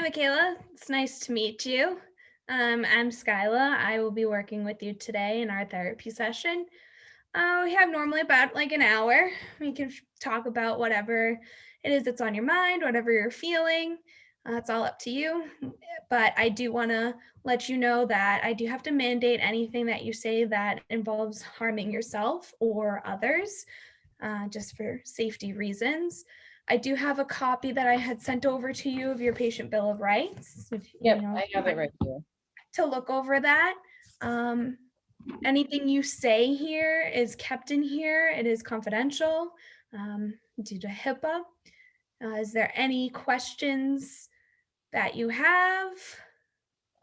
Hi, Michaela. It's nice to meet you. I'm Skyla. I will be working with you today in our therapy session. We have normally about like an hour. We can talk about whatever it is that's on your mind, whatever you're feeling. It's all up to you. But I do want to let you know that I do have to mandate anything that you say that involves harming yourself or others, just for safety reasons. I do have a copy that I had sent over to you of your patient bill of rights. If Yep, I have it like right here. to look over that. Um, Anything you say here is kept in here. It is confidential due to HIPAA. Is there any questions that you have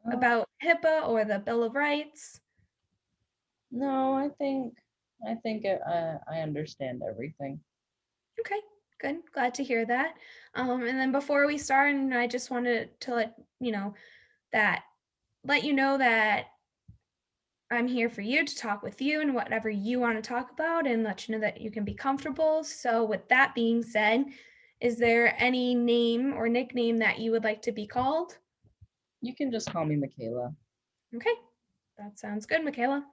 Uh, about HIPAA or the Bill of Rights? no, I think I understand everything. Okay, good. Glad to hear that. And then before we start, and I just wanted to that let you know that I'm here for you to talk with you and whatever you want to talk about and let you know that you can be comfortable. So, with that being said, is there any name or nickname that you would like to be called? You can just call me Michaela. Okay, that sounds good, Michaela.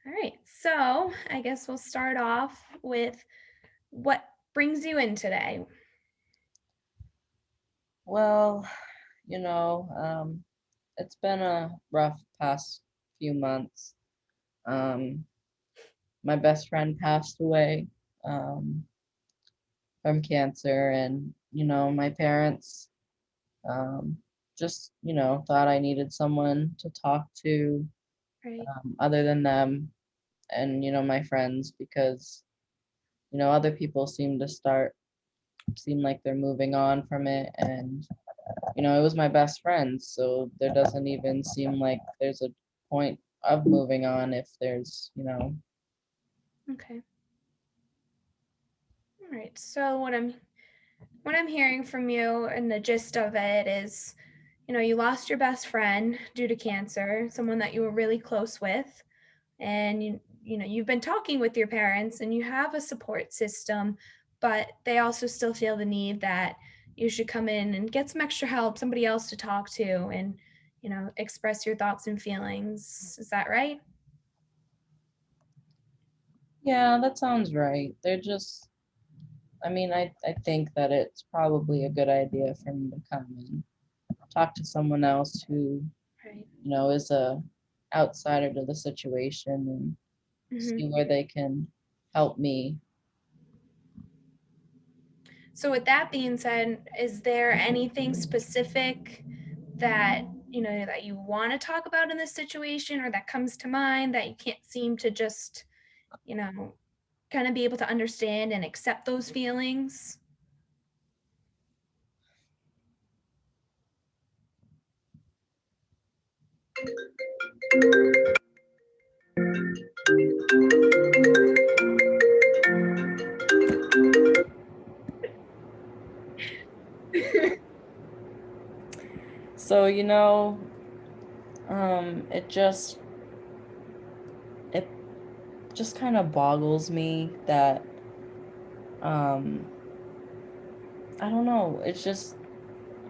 All right, so I guess we'll start off with what brings you in today. Well, you know, um, it's been a rough past few months. Um, my best friend passed away um, from cancer, and my parents um, just thought I needed someone to talk to Right. other than them, and my friends, because other people seem like they're moving on from it, and it was my best friend, so there doesn't even seem like there's a point of moving on if there's. Okay. All right. So what I'm hearing from you and the gist of it is, you lost your best friend due to cancer, someone that you were really close with, and you've been talking with your parents and you have a support system, but they also still feel the need that you should come in and get some extra help, somebody else to talk to and express your thoughts and feelings. Is that right? Yeah, that sounds right. I mean, I think that it's probably a good idea for me to come and talk to someone else who Right. is a outsider to the situation, and Hmm. see where they can help me. So with that being said, is there anything specific that that you want to talk about in this situation or that comes to mind that you can't seem to just you know kind of be able to understand and accept those feelings? So, it just kind of boggles me that um I don't know, it's just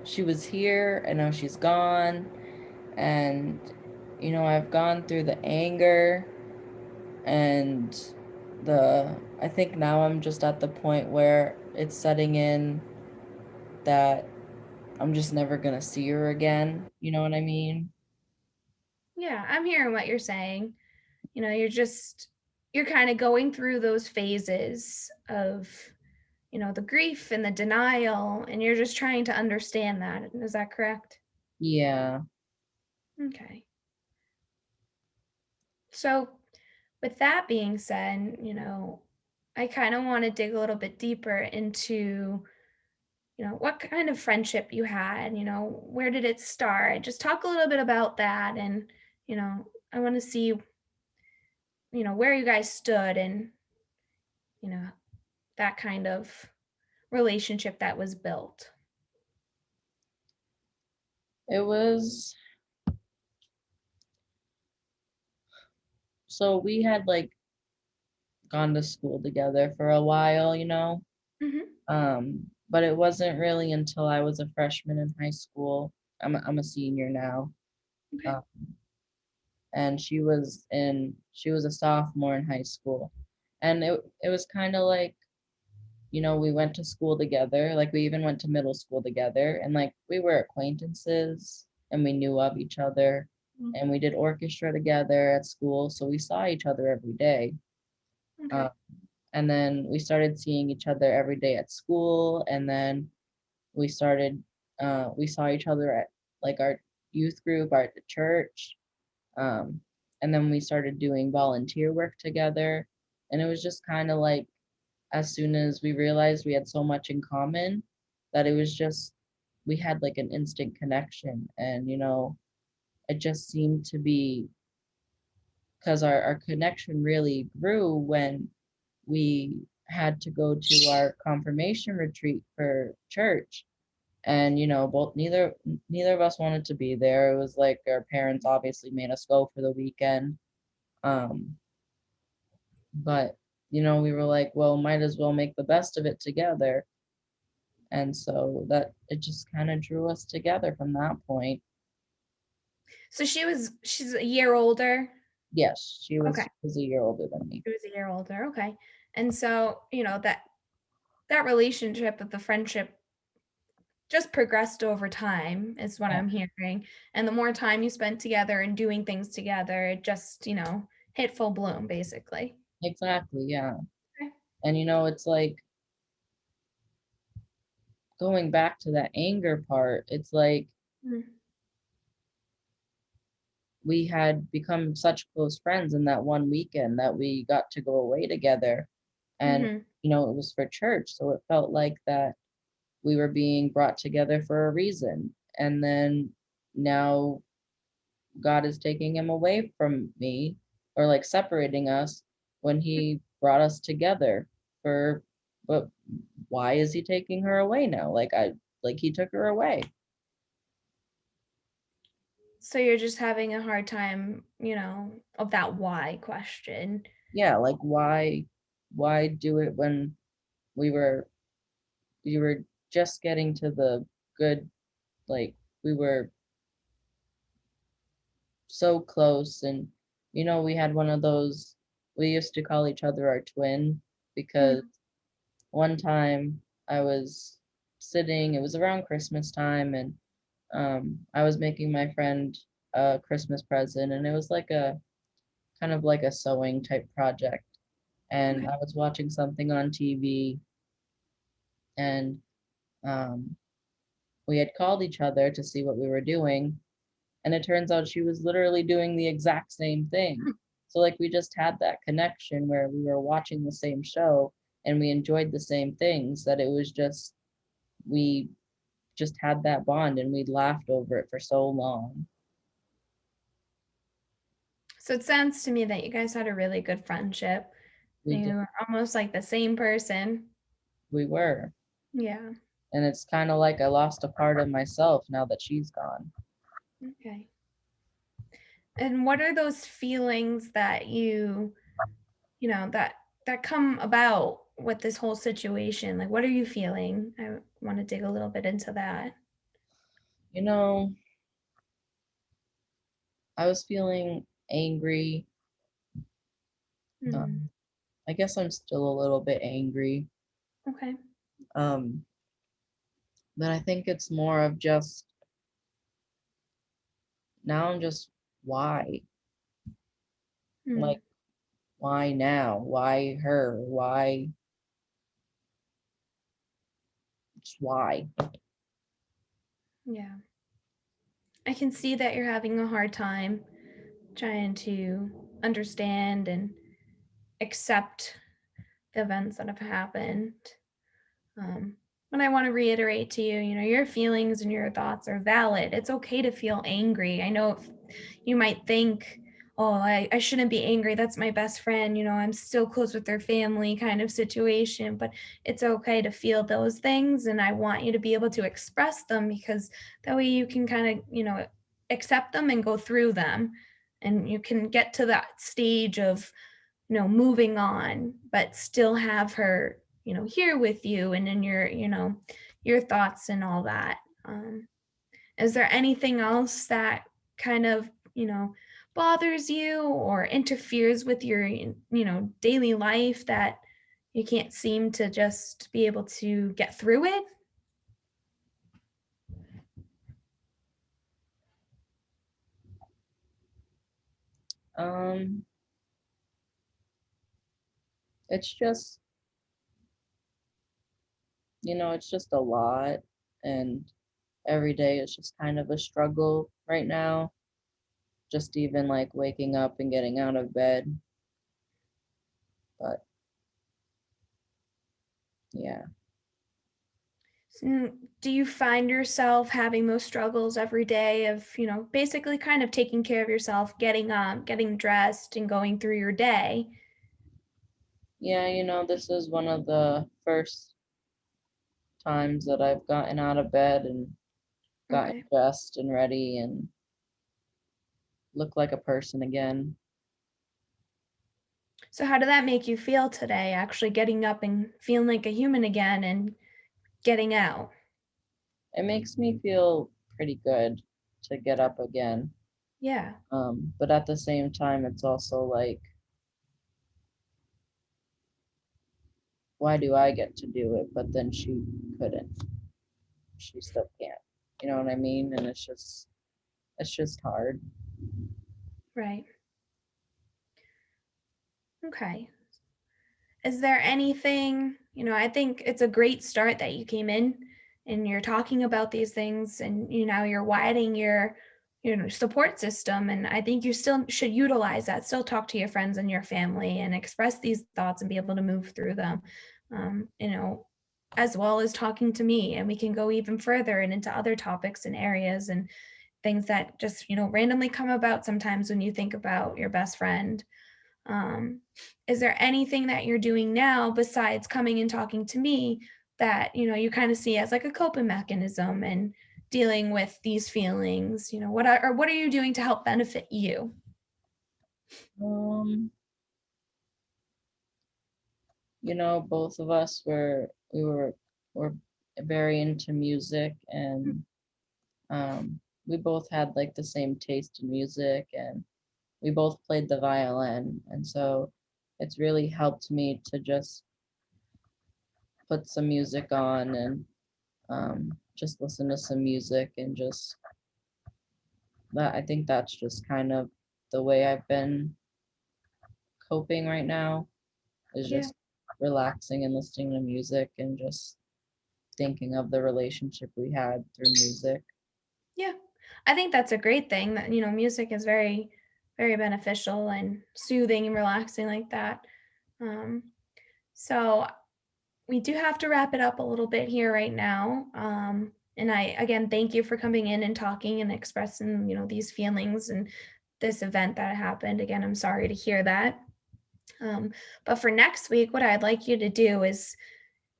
she was here and now she's gone, and I've gone through the anger, and the I think now I'm just at the point where it's setting in that I'm just never gonna see her again. You know what I mean? Yeah, I'm hearing what you're saying. You're kind of going through those phases of the grief and the denial, and you're just trying to understand that. Is that correct? Yeah. Okay. So with that being said, I kind of want to dig a little bit deeper into what kind of friendship you had, where did it start? Just talk a little bit about that. And I want to see where you guys stood and you know that kind of relationship that was built. It was so we had like gone to school together for a while. Hmm. Um but it wasn't really until I was a freshman in high school. I'm a senior now. Okay. Uh, and she was a sophomore in high school. And it was kind of like, we went to school together. Like we even went to middle school together, and like we were acquaintances and we knew of each other, Mm, and we did orchestra together at school, so we saw each other every day. Uh, okay. and then we started seeing each other every day at school, and then we started we saw each other at like our youth group, our church, um, and then we started doing volunteer work together. And it was just kind of like, as soon as we realized we had so much in common, that it was just, we had like an instant connection. And it just seemed to be, because our connection really grew when we had to go to our confirmation retreat for church. And both neither of us wanted to be there. It was like our parents obviously made us go for the weekend. um but we were like, well, might as well make the best of it together. And so that it just kind of drew us together from that point. So she's a year older. Yes, she was, Okay. she was a year older than me. She was a year older. Okay. And so, that relationship of the friendship just progressed over time is what Yeah, I'm hearing. And the more time you spent together and doing things together, it just, hit full bloom basically. exactly, yeah. Okay. And it's like, going back to that anger part, it's like Mm, we had become such close friends in that one weekend that we got to go away together. And mhm. it was for church, so it felt like that we were being brought together for a reason. And then now God is taking him away from me, or like separating us, when he brought us together for, but why is he taking her away now? Like he took her away. So you're just having a hard time, of that why question. Yeah, like why do it when we were we were just getting to the good, like we were so close. And we had one of those, we used to call each other our twin, because Mm, one time I was sitting, it was around Christmas time, and I was making my friend a Christmas present, and it was like a kind of like a sewing type project. And okay. I was watching something on TV, and um, we had called each other to see what we were doing. And it turns out she was literally doing the exact same thing. So, like, we just had that connection where we were watching the same show and we enjoyed the same things, that it was just, we just had that bond and we laughed over it for so long. So it sounds to me that you guys had a really good friendship. We You did, were almost like the same person. we were. Yeah. And it's kind of like I lost a part of myself now that she's gone. Okay. And what are those feelings that that come about with this whole situation? Like, what are you feeling? I want to dig a little bit into that. You know, I was feeling angry. Mhm. Um, I guess I'm still a little bit angry. Okay. Um, but I think it's more of just, now I'm just, why? Like, Mm. why now? Why her? Why? Just why? Yeah. I can see that you're having a hard time trying to understand and accept the events that have happened. Um, but I want to reiterate to you, your feelings and your thoughts are valid. It's okay to feel angry. I know you might think, oh, I shouldn't be angry. That's my best friend. I'm still close with their family kind of situation, but it's okay to feel those things. And I want you to be able to express them because that way you can kind of, accept them and go through them. And you can get to that stage of, moving on, but still have her here with you and in your thoughts and all that. Is there anything else that kind of, bothers you or interferes with your, daily life that you can't seem to just be able to get through it? Um, it's just, it's just a lot, and every day is just kind of a struggle right now. Just even like waking up and getting out of bed. But yeah. Do you find yourself having those struggles every day of, basically kind of taking care of yourself, getting up, getting dressed, and going through your day? Yeah, this is one of the first times that I've gotten out of bed and gotten Okay. dressed and ready and look like a person again. So how did that make you feel today, actually getting up and feeling like a human again and getting out? It makes me feel pretty good to get up again. Yeah. But at the same time, it's also like, why do I get to do it, but then she couldn't? She still can't. You know what I mean? And it's just hard. Right. Okay. Is there anything, I think it's a great start that you came in and you're talking about these things and you're widening your support system, and I think you still should utilize that. Still talk to your friends and your family and express these thoughts and be able to move through them. Um, you know, as well as talking to me, and we can go even further and into other topics and areas and things that just, randomly come about sometimes when you think about your best friend. um, is there anything that you're doing now besides coming and talking to me that, you kind of see as like a coping mechanism and dealing with these feelings? What are you doing to help benefit you? Um, both of us were very into music, Mm. and we both had like the same taste in music, and we both played the violin, and so it's really helped me to just put some music on and just listen to some music and just that. I think that's just kind of the way I've been coping right now, is Yeah. just relaxing and listening to music and just thinking of the relationship we had through music. Yeah. I think that's a great thing that, music is very, very beneficial and soothing and relaxing like that. Um, so we do have to wrap it up a little bit here right now. And I again thank you for coming in and talking and expressing, these feelings and this event that happened. Again, I'm sorry to hear that. Um, but for next week, what I'd like you to do is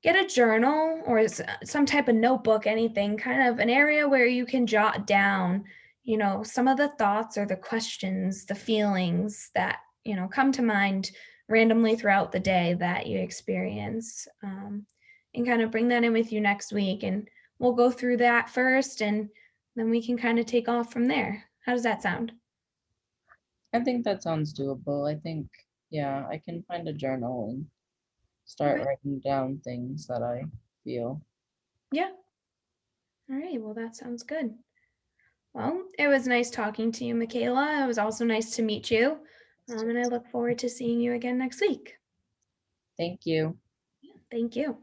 get a journal or some type of notebook, anything, kind of an area where you can jot down, some of the thoughts or the questions, the feelings that, come to mind randomly throughout the day that you experience. And kind of bring that in with you next week. And we'll go through that first, and then we can kind of take off from there. How does that sound? I think that sounds doable. I think, yeah, I can find a journal and start Okay. writing down things that I feel. Yeah. All right. Well, that sounds good. Well, it was nice talking to you, Michaela. It was also nice to meet you. And I look forward to seeing you again next week. Thank you. Thank you.